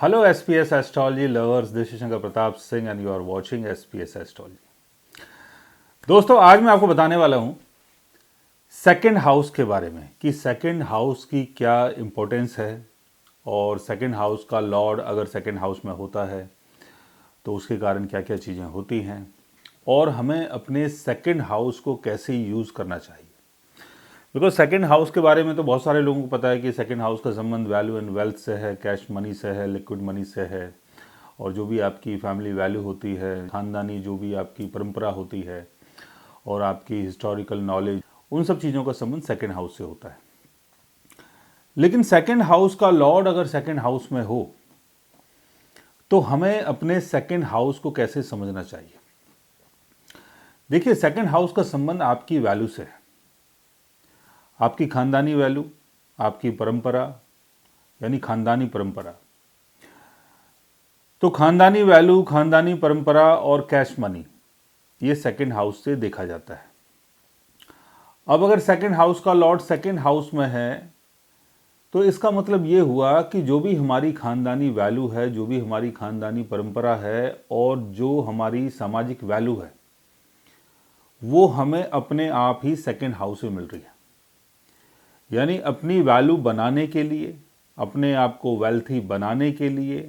Hello SPS Astrology lovers, this is Shankar Pratap Singh and you are watching SPS Astrology। दोस्तों आज मैं आपको बताने वाला हूँ सेकंड हाउस के बारे में कि सेकंड हाउस की क्या इम्पोर्टेंस है और सेकंड हाउस का लॉर्ड अगर सेकंड हाउस में होता है तो उसके कारण क्या क्या चीज़ें होती हैं और हमें अपने सेकंड हाउस को कैसे यूज़ करना चाहिए। बिकॉज सेकंड हाउस के बारे में तो बहुत सारे लोगों को पता है कि सेकंड हाउस का संबंध वैल्यू एंड वेल्थ से है, कैश मनी से है, लिक्विड मनी से है और जो भी आपकी फैमिली वैल्यू होती है, ख़ानदानी जो भी आपकी परंपरा होती है और आपकी हिस्टोरिकल नॉलेज, उन सब चीज़ों का संबंध सेकंड हाउस से होता है। लेकिन सेकंड हाउस का लॉर्ड अगर सेकंड हाउस में हो तो हमें अपने सेकंड हाउस को कैसे समझना चाहिए। देखिए, सेकंड हाउस का संबंध आपकी वैल्यू से है, आपकी खानदानी वैल्यू, आपकी परंपरा यानी खानदानी परंपरा। तो खानदानी वैल्यू, खानदानी परंपरा और कैश मनी ये सेकंड हाउस से देखा जाता है। अब अगर सेकंड हाउस का लॉर्ड सेकंड हाउस में है तो इसका मतलब ये हुआ कि जो भी हमारी खानदानी वैल्यू है, जो भी हमारी खानदानी परंपरा है और जो हमारी सामाजिक वैल्यू है वो हमें अपने आप ही सेकंड हाउस से मिल रही है। यानी अपनी वैल्यू बनाने के लिए, अपने आप को वेल्थी बनाने के लिए,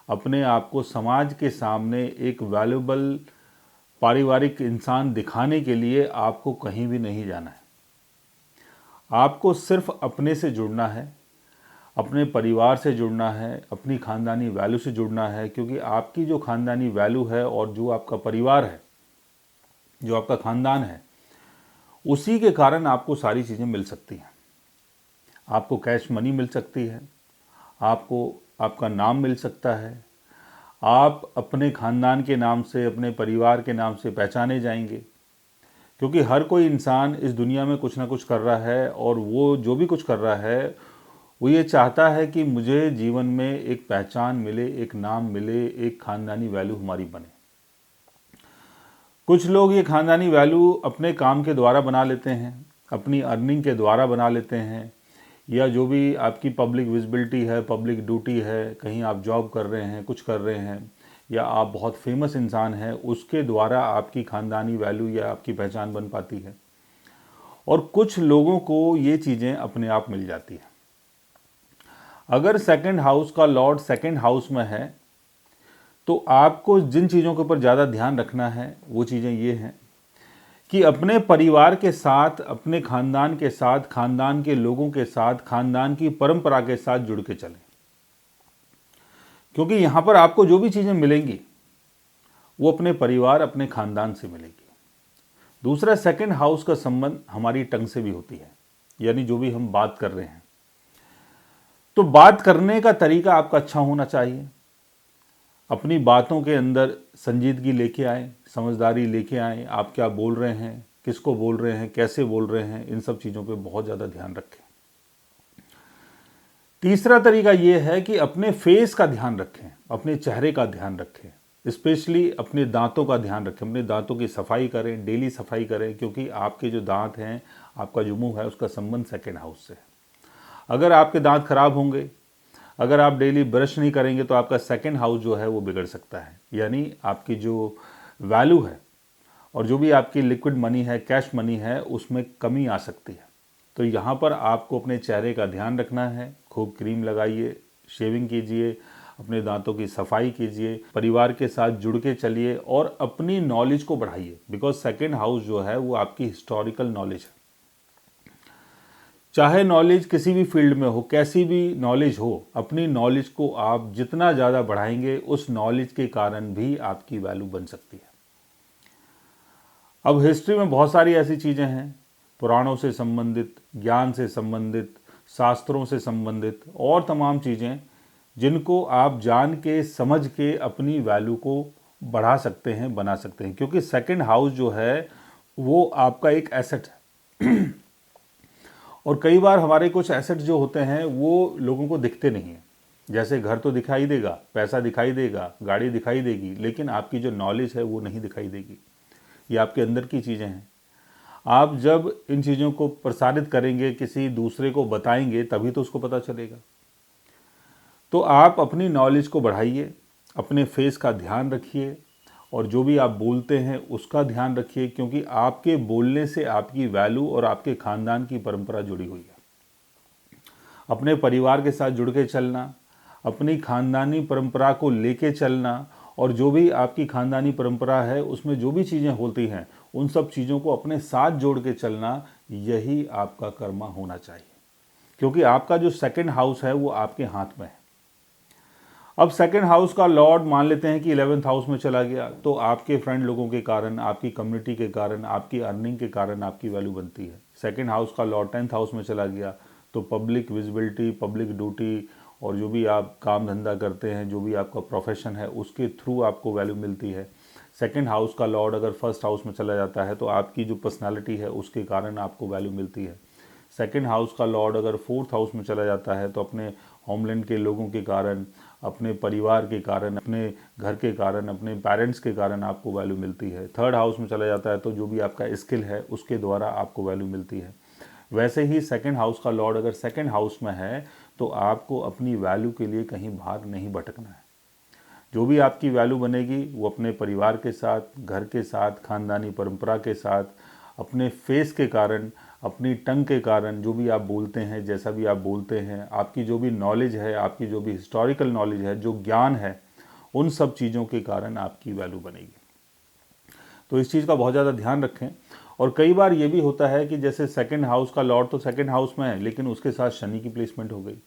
अपने आप को समाज के सामने एक वैल्यूबल पारिवारिक इंसान दिखाने के लिए आपको कहीं भी नहीं जाना है। आपको सिर्फ अपने से जुड़ना है, अपने परिवार से जुड़ना है, अपनी खानदानी वैल्यू से जुड़ना है, क्योंकि आपकी जो खानदानी वैल्यू है और जो आपका परिवार है, जो आपका खानदान है, उसी के कारण आपको सारी चीज़ें मिल सकती हैं। आपको कैश मनी मिल सकती है, आपको आपका नाम मिल सकता है, आप अपने खानदान के नाम से, अपने परिवार के नाम से पहचाने जाएंगे, क्योंकि हर कोई इंसान इस दुनिया में कुछ ना कुछ कर रहा है और वो जो भी कुछ कर रहा है वो ये चाहता है कि मुझे जीवन में एक पहचान मिले, एक नाम मिले, एक खानदानी वैल्यू हमारी बने। कुछ लोग ये खानदानी वैल्यू अपने काम के द्वारा बना लेते हैं, अपनी अर्निंग के द्वारा बना लेते हैं, या जो भी आपकी पब्लिक विजिबिलिटी है, पब्लिक ड्यूटी है, कहीं आप जॉब कर रहे हैं, कुछ कर रहे हैं, या आप बहुत फेमस इंसान हैं, उसके द्वारा आपकी खानदानी वैल्यू या आपकी पहचान बन पाती है। और कुछ लोगों को ये चीज़ें अपने आप मिल जाती हैं। अगर सेकंड हाउस का लॉर्ड सेकंड हाउस में है तो आपको जिन चीज़ों के ऊपर ज़्यादा ध्यान रखना है वो चीज़ें ये हैं कि अपने परिवार के साथ, अपने खानदान के साथ, खानदान के लोगों के साथ, खानदान की परंपरा के साथ जुड़ के चलें, क्योंकि यहाँ पर आपको जो भी चीज़ें मिलेंगी वो अपने परिवार, अपने खानदान से मिलेगी। दूसरा, सेकंड हाउस का संबंध हमारी टंग से भी होती है, यानी जो भी हम बात कर रहे हैं तो बात करने का तरीका आपका अच्छा होना चाहिए। अपनी बातों के अंदर संजीदगी लेके आए, समझदारी लेके आए। आप क्या बोल रहे हैं, किसको बोल रहे हैं, कैसे बोल रहे हैं, इन सब चीज़ों पे बहुत ज़्यादा ध्यान रखें। तीसरा तरीका ये है कि अपने फेस का ध्यान रखें, अपने चेहरे का ध्यान रखें, स्पेशली अपने दांतों का ध्यान रखें। अपने दांतों की सफाई करें, डेली सफाई करें, क्योंकि आपके जो दांत हैं, आपका जो मुंह है, उसका संबंध सेकेंड हाउस से है। अगर आपके दांत खराब होंगे, अगर आप डेली ब्रश नहीं करेंगे तो आपका सेकंड हाउस जो है वो बिगड़ सकता है। यानी आपकी जो वैल्यू है और जो भी आपकी लिक्विड मनी है, कैश मनी है, उसमें कमी आ सकती है। तो यहाँ पर आपको अपने चेहरे का ध्यान रखना है। खूब क्रीम लगाइए, शेविंग कीजिए, अपने दांतों की सफाई कीजिए, परिवार के साथ जुड़ के चलिए और अपनी नॉलेज को बढ़ाइए। बिकॉज सेकेंड हाउस जो है वो आपकी हिस्टोरिकल नॉलेज है। चाहे नॉलेज किसी भी फील्ड में हो, कैसी भी नॉलेज हो, अपनी नॉलेज को आप जितना ज़्यादा बढ़ाएंगे उस नॉलेज के कारण भी आपकी वैल्यू बन सकती है। अब हिस्ट्री में बहुत सारी ऐसी चीज़ें हैं, पुराणों से संबंधित, ज्ञान से संबंधित, शास्त्रों से संबंधित और तमाम चीज़ें जिनको आप जान के, समझ के अपनी वैल्यू को बढ़ा सकते हैं, बना सकते हैं। क्योंकि सेकंड हाउस जो है वो आपका एक एसेट है। और कई बार हमारे कुछ एसेट जो होते हैं वो लोगों को दिखते नहीं हैं। जैसे घर तो दिखाई देगा, पैसा दिखाई देगा, गाड़ी दिखाई देगी, लेकिन आपकी जो नॉलेज है वो नहीं दिखाई देगी। ये आपके अंदर की चीज़ें हैं। आप जब इन चीज़ों को प्रसारित करेंगे, किसी दूसरे को बताएंगे, तभी तो उसको पता चलेगा। तो आप अपनी नॉलेज को बढ़ाइए, अपने फेस का ध्यान रखिए और जो भी आप बोलते हैं उसका ध्यान रखिए, क्योंकि आपके बोलने से आपकी वैल्यू और आपके ख़ानदान की परंपरा जुड़ी हुई है। अपने परिवार के साथ जुड़ के चलना, अपनी ख़ानदानी परंपरा को लेके चलना और जो भी आपकी ख़ानदानी परंपरा है उसमें जो भी चीज़ें होती हैं उन सब चीज़ों को अपने साथ जोड़ के चलना, यही आपका कर्मा होना चाहिए, क्योंकि आपका जो सेकंड हाउस है वो आपके हाथ में है। अब सेकंड हाउस का लॉर्ड मान लेते हैं कि 11th हाउस में चला गया, तो आपके फ्रेंड लोगों के कारण, आपकी कम्युनिटी के कारण, आपकी अर्निंग के कारण आपकी वैल्यू बनती है। सेकंड हाउस का लॉर्ड 10th हाउस में चला गया तो पब्लिक विजिबिलिटी, पब्लिक ड्यूटी और जो भी आप काम धंधा करते हैं, जो भी आपका प्रोफेशन है, उसके थ्रू आपको वैल्यू मिलती है। सेकंड हाउस का लॉर्ड अगर फर्स्ट हाउस में चला जाता है तो आपकी जो पर्सनालिटी है उसके कारण आपको वैल्यू मिलती है। सेकंड हाउस का लॉर्ड अगर फोर्थ हाउस में चला जाता है तो अपने होमलैंड के लोगों के कारण, अपने परिवार के कारण, अपने घर के कारण, अपने पेरेंट्स के कारण आपको वैल्यू मिलती है। थर्ड हाउस में चला जाता है तो जो भी आपका स्किल है उसके द्वारा आपको वैल्यू मिलती है। वैसे ही सेकंड हाउस का लॉर्ड अगर सेकंड हाउस में है तो आपको अपनी वैल्यू के लिए कहीं बाहर नहीं भटकना है। जो भी आपकी वैल्यू बनेगी वो अपने परिवार के साथ, घर के साथ, खानदानी परंपरा के साथ, अपने फेस के कारण, अपनी टंग के कारण, जो भी आप बोलते हैं, जैसा भी आप बोलते हैं, आपकी जो भी नॉलेज है, आपकी जो भी हिस्टोरिकल नॉलेज है, जो ज्ञान है, उन सब चीज़ों के कारण आपकी वैल्यू बनेगी। तो इस चीज़ का बहुत ज़्यादा ध्यान रखें। और कई बार ये भी होता है कि जैसे सेकंड हाउस का लॉर्ड तो सेकंड हाउस में है लेकिन उसके साथ शनि की प्लेसमेंट हो गई।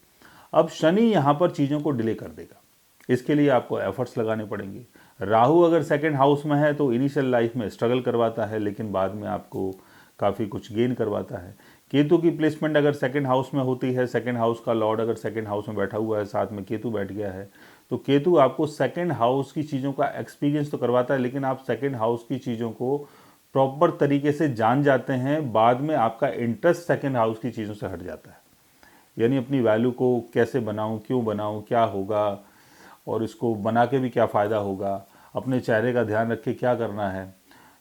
अब शनि यहाँ पर चीज़ों को डिले कर देगा, इसके लिए आपको एफर्ट्स लगाने पड़ेंगे। राहु अगर सेकंड हाउस में है तो इनिशियल लाइफ में स्ट्रगल करवाता है लेकिन बाद में आपको काफ़ी कुछ गेन करवाता है। केतु की प्लेसमेंट अगर सेकंड हाउस में होती है, सेकंड हाउस का लॉर्ड अगर सेकंड हाउस में बैठा हुआ है, साथ में केतु बैठ गया है, तो केतु आपको सेकंड हाउस की चीज़ों का एक्सपीरियंस तो करवाता है लेकिन आप सेकंड हाउस की चीज़ों को प्रॉपर तरीके से जान जाते हैं। बाद में आपका इंटरेस्ट सेकंड हाउस की चीज़ों से हट जाता है, यानी अपनी वैल्यू को कैसे बनाऊं, क्यों बनाऊं, क्या होगा और इसको बना के भी क्या फ़ायदा होगा, अपने चेहरे का ध्यान रख के क्या करना है,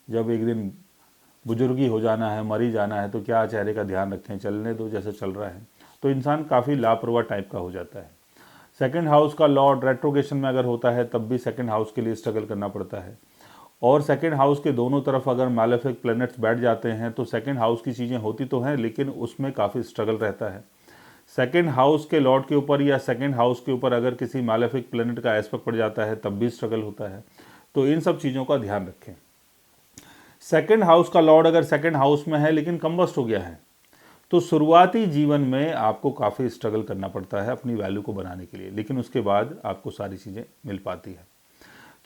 जब एक दिन बुजुर्गी हो जाना है, मरी जाना है, तो क्या चेहरे का ध्यान रखें, चलने दो जैसे चल रहा है। तो इंसान काफ़ी लापरवाह टाइप का हो जाता है। सेकंड हाउस का लॉर्ड रेट्रोगेशन में अगर होता है तब भी सेकंड हाउस के लिए स्ट्रगल करना पड़ता है। और सेकंड हाउस के दोनों तरफ अगर मैलेफिक प्लैनेट्स बैठ जाते हैं तो सेकंड हाउस की चीज़ें होती तो हैं लेकिन उसमें काफ़ी स्ट्रगल रहता है। सेकंड हाउस के लॉर्ड के ऊपर या सेकंड हाउस के ऊपर अगर किसी मैलेफिक प्लैनेट का एस्पेक्ट पड़ जाता है तब भी स्ट्रगल होता है। तो इन सब चीज़ों का ध्यान रखें। सेकंड हाउस का लॉर्ड अगर सेकंड हाउस में है लेकिन कंबस्ट हो गया है तो शुरुआती जीवन में आपको काफ़ी स्ट्रगल करना पड़ता है अपनी वैल्यू को बनाने के लिए, लेकिन उसके बाद आपको सारी चीज़ें मिल पाती है।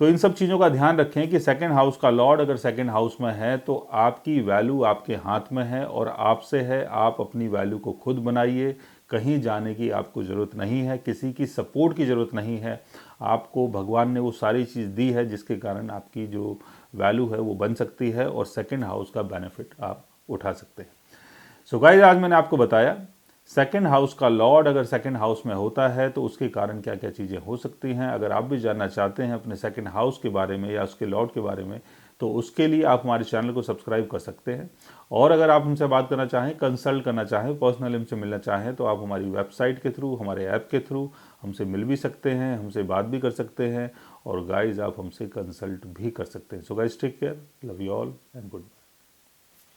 तो इन सब चीज़ों का ध्यान रखें कि सेकंड हाउस का लॉर्ड अगर सेकंड हाउस में है तो आपकी वैल्यू आपके हाथ में है और आपसे है। आप अपनी वैल्यू को खुद बनाइए, कहीं जाने की आपको ज़रूरत नहीं है, किसी की सपोर्ट की ज़रूरत नहीं है। आपको भगवान ने वो सारी चीज़ दी है जिसके कारण आपकी जो वैल्यू है वो बन सकती है और सेकंड हाउस का बेनिफिट आप उठा सकते हैं। सो गाइस, आज मैंने आपको बताया सेकंड हाउस का लॉर्ड अगर सेकंड हाउस में होता है तो उसके कारण क्या क्या चीज़ें हो सकती हैं। अगर आप भी जानना चाहते हैं अपने सेकंड हाउस के बारे में या उसके लॉर्ड के बारे में तो उसके लिए आप हमारे चैनल को सब्सक्राइब कर सकते हैं। और अगर आप हमसे बात करना चाहें, कंसल्ट करना चाहें, पर्सनली हमसे मिलना चाहें तो आप हमारी वेबसाइट के थ्रू, हमारे ऐप के थ्रू हमसे मिल भी सकते हैं, हमसे बात भी कर सकते हैं और गाइज आप हमसे कंसल्ट भी कर सकते हैं। So guys, take care, love you all and good bye.